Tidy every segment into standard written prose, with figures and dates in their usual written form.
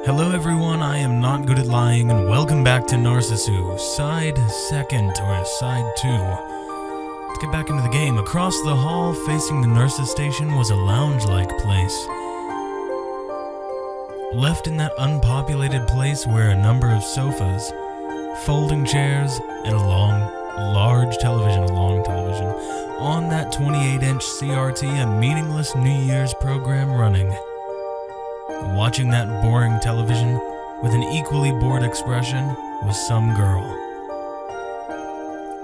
Hello everyone, I am not good at lying, and welcome back to Narcissu, side second, or side 2. Let's get back into the game. Across the hall, facing the nurse's station, was a lounge-like place. Left in that unpopulated place were a number of sofas, folding chairs, and a long television. On that 28-inch CRT, a meaningless New Year's program running. Watching that boring television with an equally bored expression was some girl.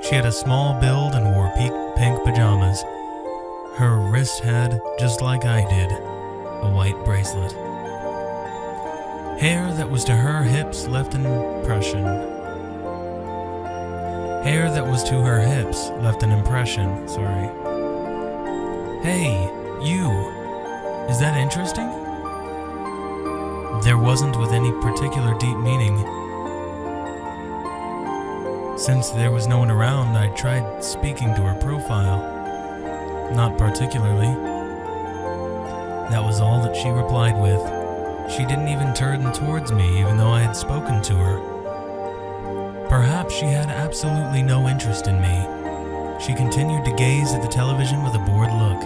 She had a small build and wore pink pajamas. Her wrist had, just like I did, a white bracelet. Hair that was to her hips left an impression. Hey, you. Is that interesting? There wasn't with any particular deep meaning. Since there was no one around, I tried speaking to her profile. Not particularly. That was all that she replied with. She didn't even turn towards me, even though I had spoken to her. Perhaps she had absolutely no interest in me. She continued to gaze at the television with a bored look.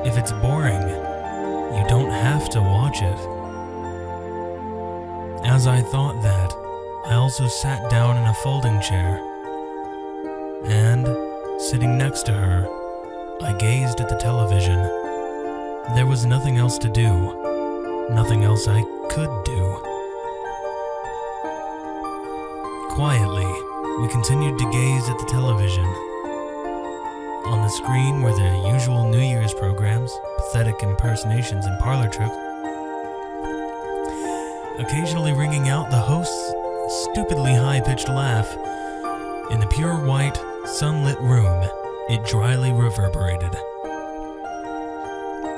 If it's boring, you don't have to watch it. As I thought that, I also sat down in a folding chair. And, sitting next to her, I gazed at the television. There was nothing else to do. Nothing else I could do. Quietly, we continued to gaze at the television. On the screen were the usual New Year's programs, pathetic impersonations and parlor tricks, occasionally ringing out the host's stupidly high-pitched laugh. In the pure white, sunlit room, it dryly reverberated.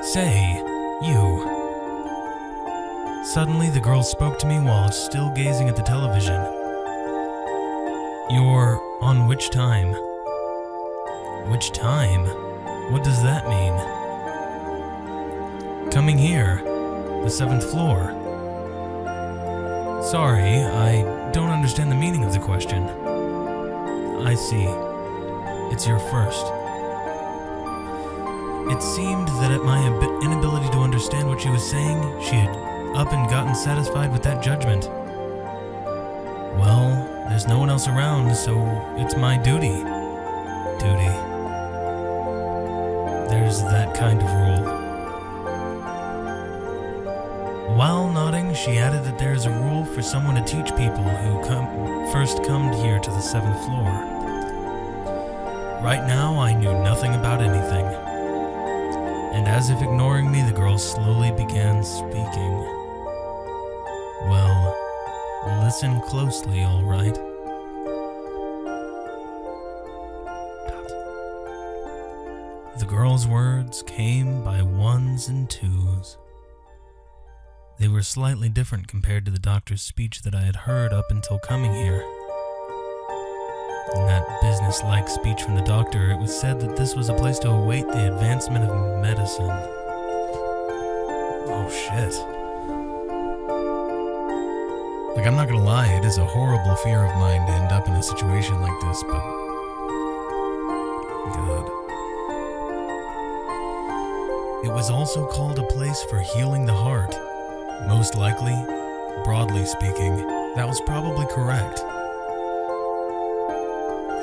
Say, you. Suddenly, the girl spoke to me while still gazing at the television. You're on which time? Which time? What does that mean? Coming here, the 7th floor. Sorry, I don't understand the meaning of the question. I see. It's your first. It seemed that at my inability to understand what she was saying, she had up and gotten satisfied with that judgment. Well, there's no one else around, so it's my duty. There's that kind of rule. While nodding, she added that there is a rule for someone to teach people who first come here to the 7th floor. Right now, I knew nothing about anything. And as if ignoring me, the girl slowly began speaking. Well, listen closely, all right? The girl's words came by ones and twos. They were slightly different compared to the doctor's speech that I had heard up until coming here. In that business-like speech from the doctor, it was said that this was a place to await the advancement of medicine. Oh shit. Like, I'm not gonna lie, it is a horrible fear of mine to end up in a situation like this, but... God. It was also called a place for healing the heart. Most likely, broadly speaking, that was probably correct.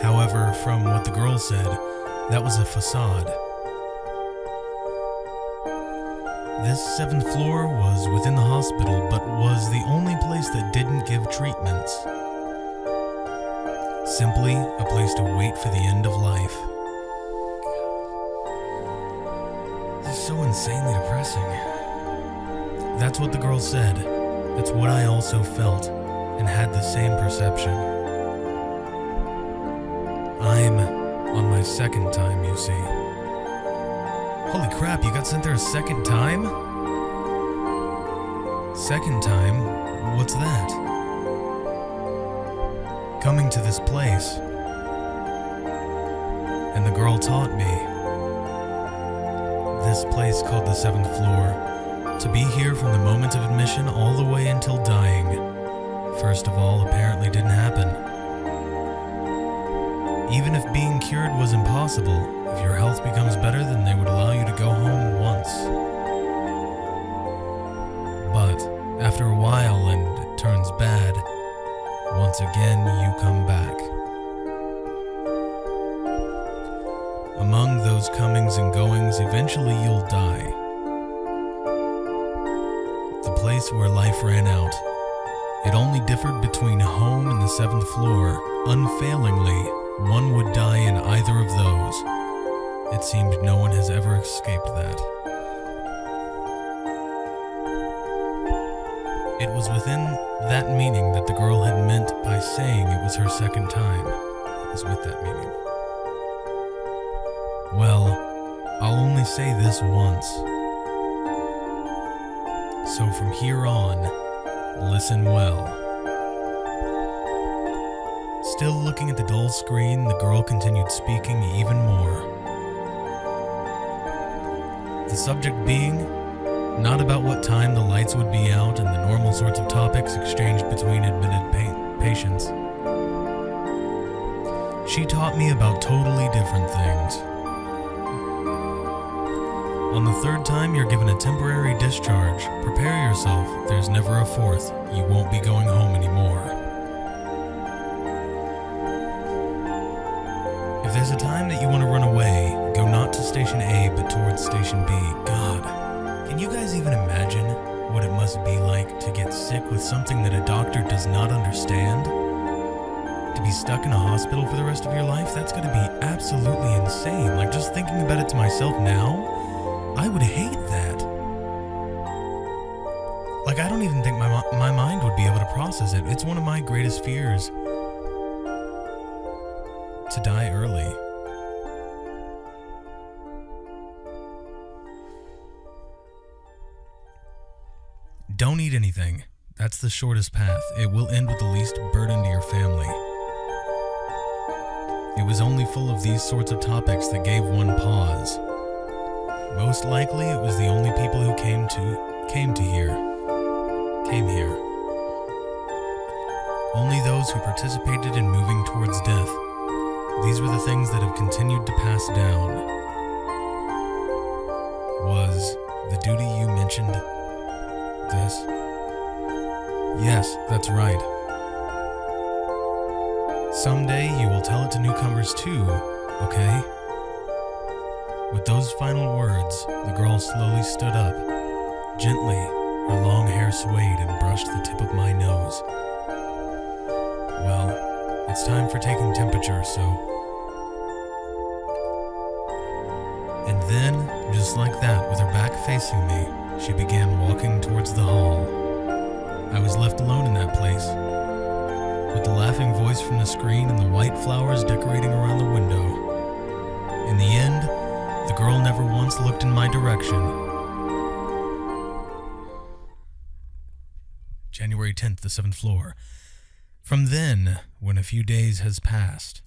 However, from what the girl said, that was a facade. This 7th floor was within the hospital, but was the only place that didn't give treatments. Simply a place to wait for the end of life. This is so insanely depressing. That's what the girl said. That's what I also felt, and had the same perception. I'm on my 2nd time, you see. Holy crap, you got sent there a 2nd time? 2nd time? What's that? Coming to this place. And the girl taught me. This place called the 7th floor. To be here from the moment remission all the way until dying. First of all, apparently didn't happen. Even if being cured was impossible, if your health becomes better, then they would allow you to go home once. But after a while and it turns bad, once again you come back. Among those comings and goings, eventually you'll die. The place where life ran out. It only differed between home and the 7th floor. Unfailingly, one would die in either of those. It seemed no one has ever escaped that. It was within that meaning that the girl had meant by saying it was her second time. It was with that meaning. Well, I'll only say this once. So from here on, listen well. Still looking at the dull screen, the girl continued speaking even more. The subject being, not about what time the lights would be out and the normal sorts of topics exchanged between admitted patients. She taught me about totally different things. On the 3rd time, you're given a temporary discharge. Prepare yourself. There's never a 4th. You won't be going home anymore. If there's a time that you want to run away, go not to Station A, but towards Station B. God, can you guys even imagine what it must be like to get sick with something that a doctor does not understand? To be stuck in a hospital for the rest of your life? That's going to be absolutely insane. Like, just thinking about it to myself now, I would hate that. Like, I don't even think my mind would be able to process it. It's one of my greatest fears, to die early. Don't eat anything. That's the shortest path. It will end with the least burden to your family. It was only full of these sorts of topics that gave one pause. Most likely, it was the only people who came here. Only those who participated in moving towards death. These were the things that have continued to pass down. Was the duty you mentioned this? Yes, that's right. Someday you will tell it to newcomers too, okay? With those final words, the girl slowly stood up. Gently, her long hair swayed and brushed the tip of my nose. Well, it's time for taking temperature, so... And then, just like that, with her back facing me, she began walking towards the hall. I was left alone in that place, with the laughing voice from the screen and the white flowers decorating around the window. In the end, the girl never once looked in my direction. January 10th, the 7th floor. From then, when a few days has passed.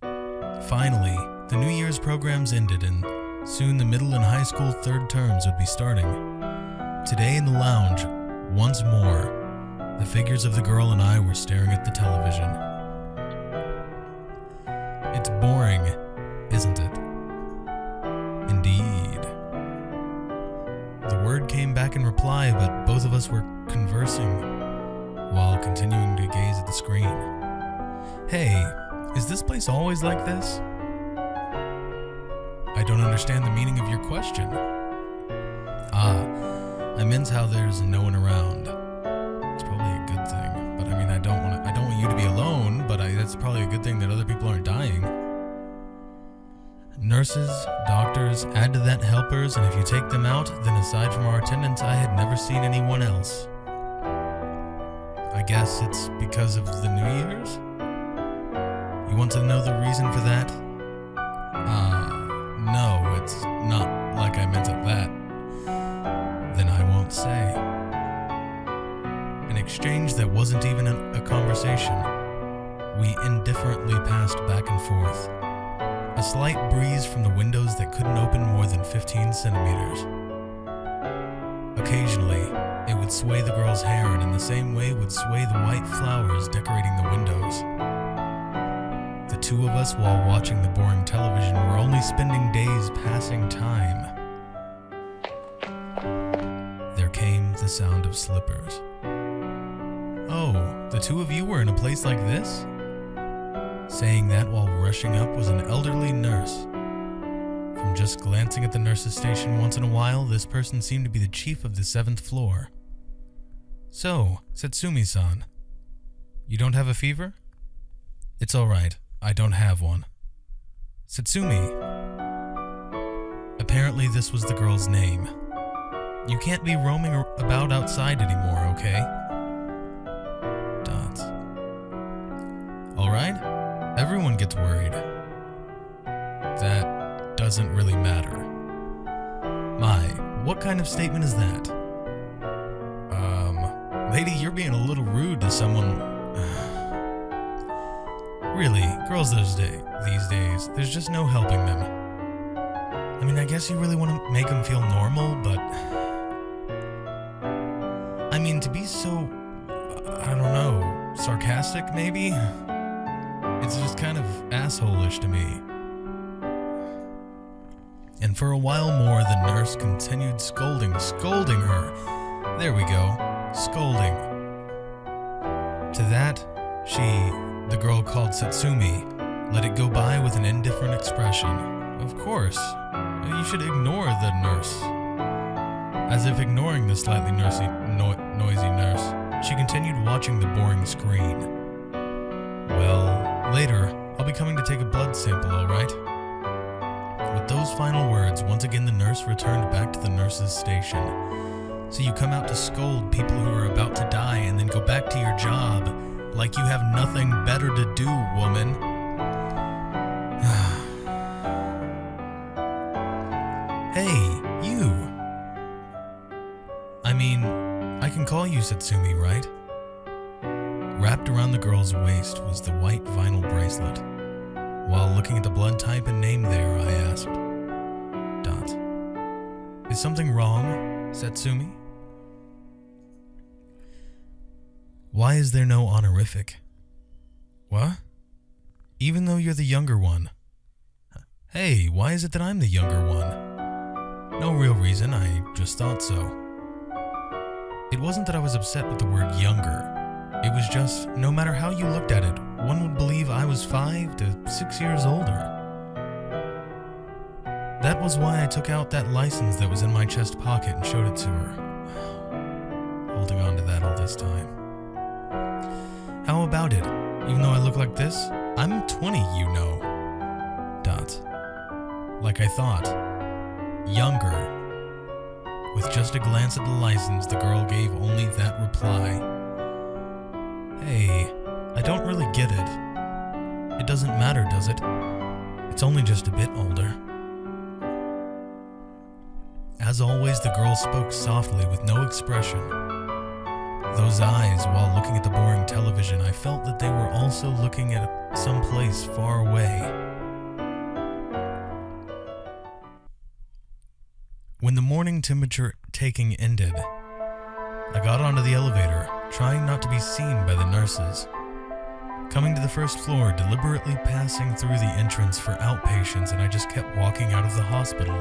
Finally, the New Year's programs ended and soon the middle and high school 3rd terms would be starting. Today in the lounge, once more, the figures of the girl and I were staring at the television. It's boring, isn't it? Indeed. The word came back in reply, but both of us were conversing while continuing to gaze at the screen. Hey, is this place always like this? I don't understand the meaning of your question. I meant how there's no one around. It's probably a good thing, but I mean, I don't want you to be alone, but that's probably a good thing that other people aren't dying. Nurses, doctors, add to that helpers, and if you take them out, then aside from our attendants, I had never seen anyone else. I guess it's because of the New Year's? You want to know the reason for that? No, it's not like I meant it that. Then I won't say. An exchange that wasn't even a conversation. We indifferently passed back and forth. A slight breeze from the windows that couldn't open more than 15 centimeters. Occasionally, It would sway the girl's hair, and in the same way would sway the white flowers decorating the windows. The two of us, while watching the boring television, were only spending days passing time. There came the sound of slippers. "Oh, the two of you were in a place like this?" Saying that while rushing up was an elderly nurse. From just glancing at the nurse's station once in a while, this person seemed to be the chief of the 7th floor. "So, Satsumi-san, you don't have a fever?" "It's alright, I don't have one." "Satsumi." Apparently this was the girl's name. "You can't be roaming about outside anymore, okay?" Dots. "Alright, everyone gets worried." "That doesn't really matter." "My, what kind of statement is that?" Lady, you're being a little rude to someone." Really, girls these days, there's just no helping them. I mean, I guess you really want to make them feel normal, but... I mean, to be so, I don't know, sarcastic maybe? It's just kind of asshole-ish to me. And for a while more, the nurse continued scolding her. There we go, scolding. To that, the girl called Satsumi, let it go by with an indifferent expression. Of course, you should ignore the nurse. As if ignoring the slightly noisy nurse, she continued watching the boring screen. "Well, later, I'll be coming to take a blood sample, alright?" With those final words, once again the nurse returned back to the nurse's station. "So you come out to scold people who are about to die and then go back to your job like you have nothing better to do, woman." "Hey, you. I mean, I can call you Satsumi, right?" Wrapped around the girl's waist was the white vinyl bracelet. While looking at the blood type and name there, I asked, Dot, "Is something wrong, Satsumi? Why is there no honorific?" "What? Even though you're the younger one." "Hey, why is it that I'm the younger one?" "No real reason, I just thought so." It wasn't that I was upset with the word younger. It was just, no matter how you looked at it, one would believe I was 5 to 6 years older. That was why I took out that license that was in my chest pocket and showed it to her. Holding on to that all this time. "How about it? Even though I look like this, I'm 20, you know." Dot. Like I thought. Younger. With just a glance at the license, the girl gave only that reply. "Hey, I don't really get it. It doesn't matter, does it? It's only just a bit older." As always, the girl spoke softly with no expression. Those eyes, while looking at the boring television, I felt that they were also looking at some place far away. When the morning temperature taking ended, I got onto the elevator, trying not to be seen by the nurses. Coming to the first floor, deliberately passing through the entrance for outpatients, and I just kept walking out of the hospital.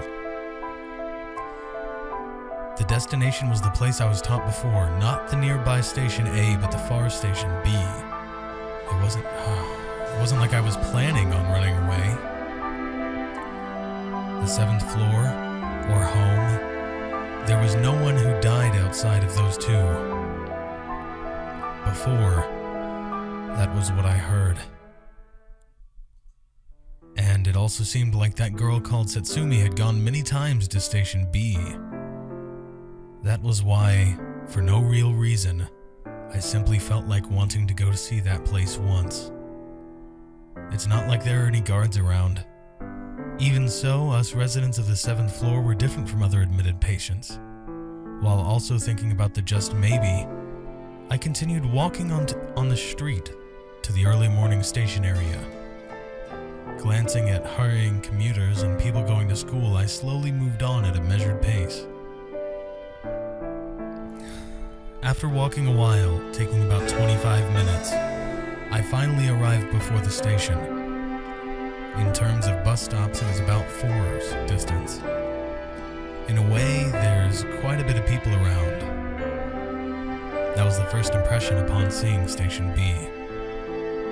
The destination was the place I was taught before, not the nearby station A, but the far station B. It wasn't like I was planning on running away. The 7th floor, or home, there was no one who died outside of those two. Before, that was what I heard. And it also seemed like that girl called Satsumi had gone many times to Station B. That was why, for no real reason, I simply felt like wanting to go to see that place once. It's not like there are any guards around. Even so, us residents of the 7th floor were different from other admitted patients. While also thinking about the just maybe, I continued walking on the street to the early morning station area. Glancing at hurrying commuters and people going to school, I slowly moved on at a measured pace. After walking a while, taking about 25 minutes, I finally arrived before the station. In terms of bus stops, it was about 4's distance. In a way, there's quite a bit of people around. That was the first impression upon seeing Station B.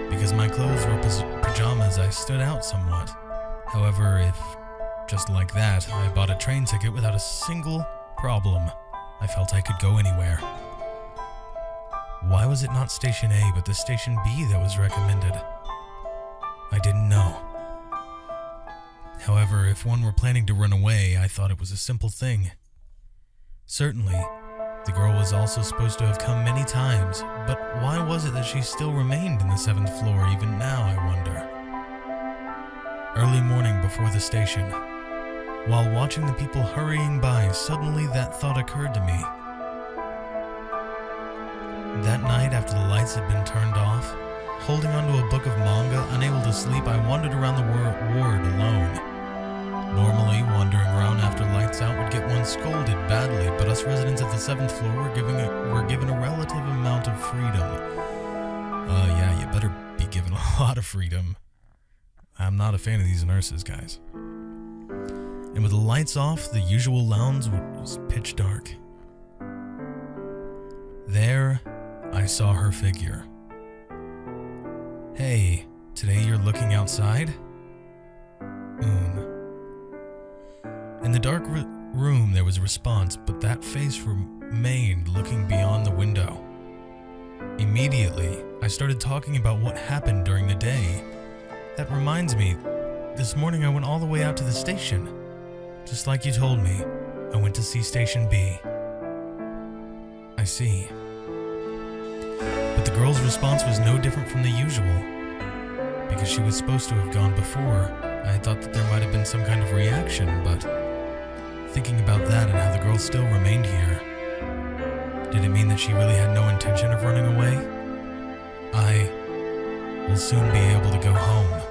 Because my clothes were pajamas, I stood out somewhat. However, if, just like that, I bought a train ticket without a single problem, I felt I could go anywhere. Why was it not Station A but the Station B that was recommended? I didn't know. However, if one were planning to run away, I thought it was a simple thing. Certainly, the girl was also supposed to have come many times, but why was it that she still remained in the 7th floor even now, I wonder? Early morning before the station, while watching the people hurrying by, suddenly that thought occurred to me. That night, after the lights had been turned off, holding onto a book of manga, unable to sleep, I wandered around the ward alone. Normally, wandering around after lights out would get one scolded badly, but us residents of the 7th floor were given a relative amount of freedom. Yeah, you better be given a lot of freedom. I'm not a fan of these nurses, guys. And with the lights off, the usual lounge was pitch dark. There, I saw her figure. Hey, today you're looking outside? In the dark room, there was a response, but that face remained looking beyond the window. Immediately, I started talking about what happened during the day. That reminds me, this morning I went all the way out to the station. Just like you told me, I went to see Station B. I see. But the girl's response was no different from the usual. Because she was supposed to have gone before, I thought that there might have been some kind of reaction, but thinking about that and how the girl still remained here, did it mean that she really had no intention of running away? I will soon be able to go home.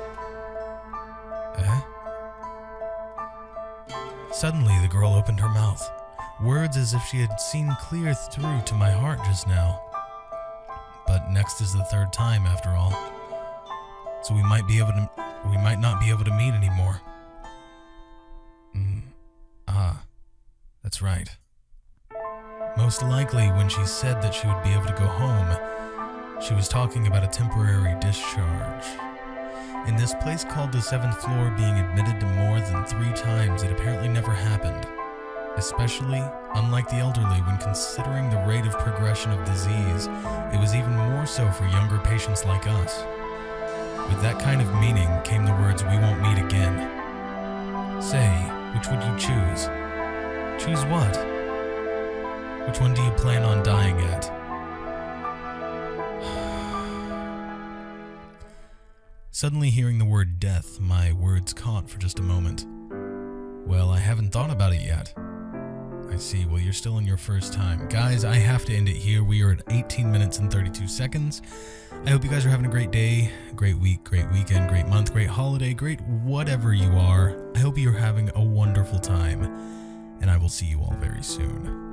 Suddenly, the girl opened her mouth, words as if she had seen clear through to my heart just now. But next is the 3rd time, after all. So we might not be able to meet anymore. That's right. Most likely, when she said that she would be able to go home, she was talking about a temporary discharge. In this place called the 7th floor, being admitted to more than 3 times, it apparently never happened. Especially, unlike the elderly, when considering the rate of progression of disease, it was even more so for younger patients like us. With that kind of meaning came the words, "We won't meet again." Say, which would you choose? Choose what? Which one do you plan on dying at? Suddenly hearing the word death, my words caught for just a moment. Well, I haven't thought about it yet. I see. Well, you're still in your first time. Guys, I have to end it here. We are at 18 minutes and 32 seconds. I hope you guys are having a great day, great week, great weekend, great month, great holiday, great whatever you are. I hope you're having a wonderful time, and I will see you all very soon.